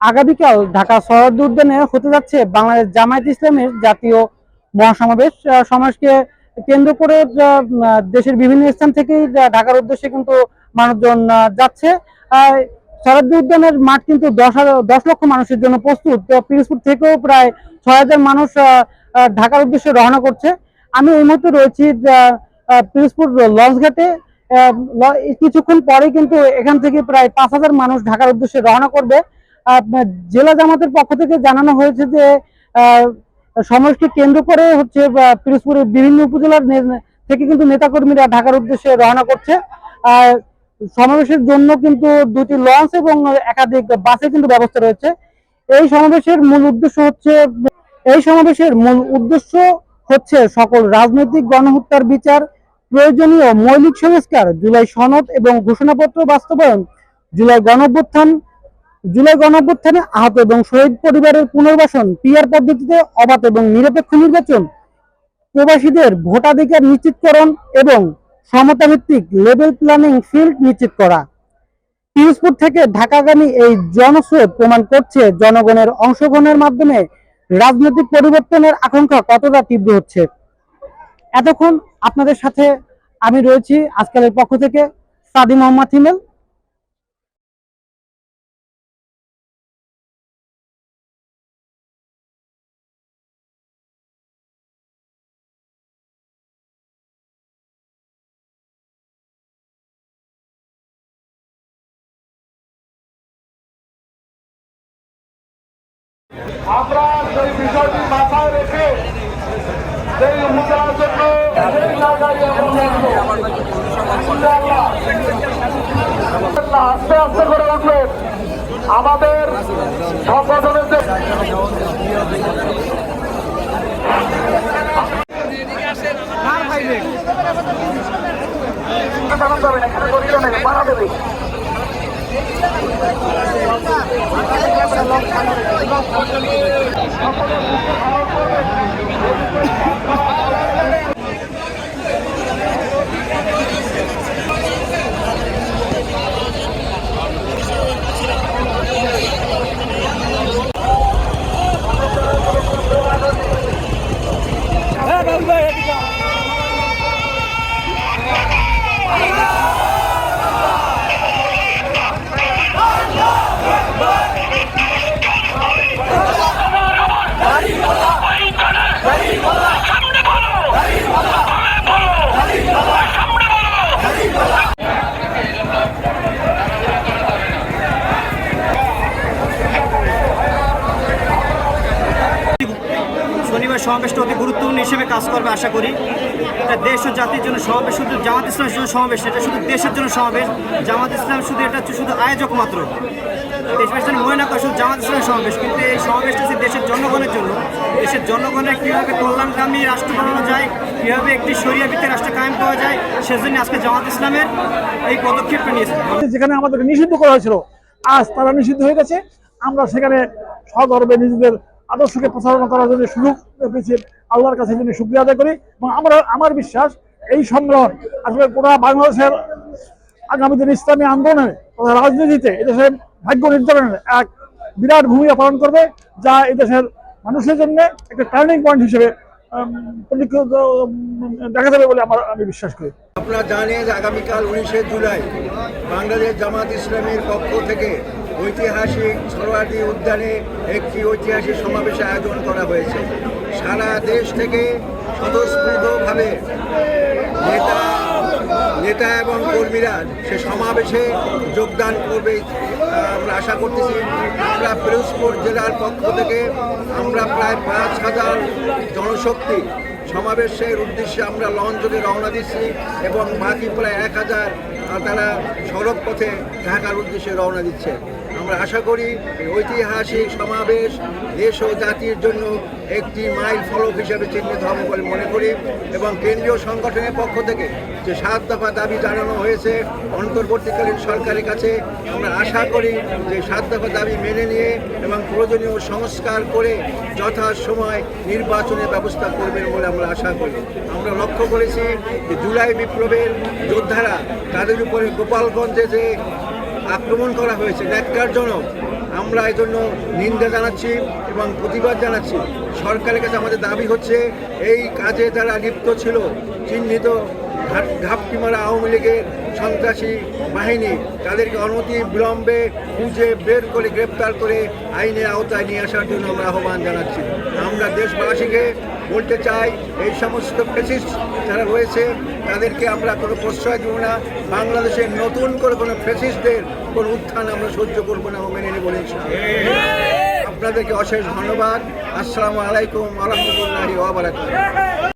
আগামীকাল ঢাকা শরৎ উদ্যানে হতে যাচ্ছে বাংলাদেশ জামায়াত ইসলামের জাতীয় মহাসমাবেশ। সমাবেশকে কেন্দ্র করে দেশের বিভিন্ন স্থান থেকেই ঢাকার উদ্দেশ্যে কিন্তু মানুষজন যাচ্ছে। শরৎ উদ্যানের মাঠ কিন্তু 10 লক্ষ মানুষের জন্য প্রস্তুত। পিরোজপুর থেকেও প্রায় 6,000 মানুষ ঢাকার উদ্দেশ্যে রওনা করছে। আমি এই মুহূর্তে রয়েছি পিরোজপুর লঞ্চ ঘাটে। কিছুক্ষণ পরে কিন্তু এখান থেকে প্রায় 5,000 মানুষ ঢাকার উদ্দেশ্যে রওনা করবে। জেলা জামাতের পক্ষ থেকে জানানো হয়েছে যে সমাবেশকে কেন্দ্র করে হচ্ছে পিরোজপুরের বিভিন্ন উপজেলার থেকে কিন্তু নেতাকর্মীরা ঢাকার উদ্দেশ্যে রওনা করছে। সমাবেশের জন্য কিন্তু 2টি লঞ্চ এবং একাধিক বাসের কিন্তু ব্যবস্থা রয়েছে। এই সমাবেশের মূল উদ্দেশ্য হচ্ছে সকল রাজনৈতিক গণহত্যার বিচার, প্রয়োজনীয় মৌলিক সংস্কার, জুলাই সনদ এবং ঘোষণাপত্র বাস্তবায়ন, জুলাই গণঅভ্যুত্থানে আহত এবং শহীদ পরিবারের পুনর্বাসন, পিআর পদ্ধতিতে অবাধ এবং নিরপেক্ষ নির্বাচন, প্রবাসীদের ভোটাধিকার নিশ্চিতকরণ এবং সমতাভিত্তিক লেভেল প্ল্যানিং ফিল্ড নিশ্চিত করা। পিরোজপুর থেকে ঢাকাগামী এই জনস্রোত প্রমাণ করছে জনগণের অংশগ্রহণের মাধ্যমে রাজনৈতিক পরিবর্তনের আকাঙ্ক্ষা কতটা তীব্র হচ্ছে। এতক্ষণ আপনাদের সাথে আমি রয়েছি আজকালের পক্ষ থেকে সাদি মোহাম্মদ হিমেল। আমরা সেই বিষয়টি মাথায় রেখে সেই মুদ্রার জন্য আস্তে আস্তে করে উঠলেন আমাদের সংগঠনের যে মারা দেবে শনিবার সমাবেশটা অতি গুরুত্বপূর্ণ হিসেবে কাজ করবে আশা করি। এটা দেশ ও জাতির জন্য সমাবেশ, শুধু জামাত ইসলামের জন্য সমাবেশ, এটা শুধু দেশের জন্য সমাবেশ। জামাত ইসলাম শুধু এটা হচ্ছে শুধু আয়োজক মাত্র, দেশবাসী মনে না করে শুধু জামাত ইসলামের সমাবেশ, কিন্তু এই সমাবেশটা হচ্ছে দেশের জনগণের জন্য। দেশের জনগণের কীভাবে কল্যাণকামী রাষ্ট্র বানানো যায়, কীভাবে একটি শরিয়া ভিত্তিক রাষ্ট্র কায়েম করা যায়, সেজন্য আজকে জামাত ইসলামের এই পদক্ষেপটা নিয়েছে। যেখানে আমাদের নিষিদ্ধ করা হয়েছিল, আজ তারা নিষিদ্ধ হয়ে গেছে। আমরা সেখানে সগর্বে নিজেদের আদর্শকে প্রচারণা করার জন্য সুযোগ পেয়েছি। আল্লাহর কাছে জন্য শুকরিয়া আদায় করি এবং আমার বিশ্বাস এই সংগ্রাম আসলে পুরো বাংলাদেশের আগামী দিন ইসলামী আন্দোলনে রাজনীতিতে এদেশের ভাগ্য নির্ধারণের এক বিরাট ভূমিকা পালন করবে, যা এদেশের মানুষের জন্য একটা টার্নিং পয়েন্ট হিসেবে দেখা যাবে বলে আমি বিশ্বাস করি। আপনারা জানেন যে আগামীকাল 19শে জুলাই বাংলাদেশ জামাত ইসলামের পক্ষ থেকে ঐতিহাসিক সরোয়ার্দী উদ্যানে একটি ঐতিহাসিক সমাবেশের আয়োজন করা হয়েছে। সারা দেশ থেকে স্বতঃস্ফূর্তভাবে নেতা এবং কর্মীরা সে সমাবেশে যোগদান করবে আমরা আশা করতেছি। আমরা পিরোজপুর জেলার পক্ষ থেকে আমরা প্রায় 5,000 জনশক্তি সমাবেশের উদ্দেশ্যে আমরা লঞ্চে রওনা দিচ্ছি এবং বাকি প্রায় 1,000 তারা সড়ক পথে ঢাকার উদ্দেশ্যে রওনা দিচ্ছে। আমরা আশা করি ঐতিহাসিক সমাবেশ দেশ ও জাতির জন্য একটি মাইল ফলক হিসেবে চিহ্নিত হবে বলে মনে করি এবং কেন্দ্রীয় সংগঠনের পক্ষ থেকে যে 7 দফা দাবি জানানো হয়েছে অন্তর্বর্তীকালীন সরকারের কাছে, আমরা আশা করি যে 7 দফা দাবি মেনে নিয়ে এবং প্রয়োজনীয় সংস্কার করে যথাসময় নির্বাচনের ব্যবস্থা করবেন বলে আমরা আশা করি। আমরা লক্ষ্য করেছি যে জুলাই বিপ্লবের যোদ্ধারা তাদের উপরে গোপালগঞ্জে যে আক্রমণ করা হয়েছে ন্যাক্কারজনক, আমরা এই জন্য নিন্দা জানাচ্ছি এবং প্রতিবাদ জানাচ্ছি। সরকারের কাছে আমাদের দাবি হচ্ছে এই কাজে যারা লিপ্ত ছিল, চিহ্নিত ঘাপটি মারা আওয়ামী লীগের সন্ত্রাসী বাহিনী, তাদেরকে অনতি বিলম্বে খুঁজে বের করে গ্রেপ্তার করে আইনের আওতায় নিয়ে আসার জন্য আমরা আহ্বান জানাচ্ছি। আমরা দেশবাসীকে বলতে চাই, এই সমস্ত ফ্যাসিস্ট যারা রয়েছে তাদেরকে আমরা কোনো প্রশ্রয় দেব না। বাংলাদেশের নতুন করে কোনো ফ্যাসিস্টদের কোনো উত্থান আমরা সহ্য করবো না ও মেনে নেব না। আপনাদেরকে অশেষ ধন্যবাদ। আসসালামু আলাইকুম ওয়া রাহমাতুল্লাহি ওয়া বারাকাতুহু।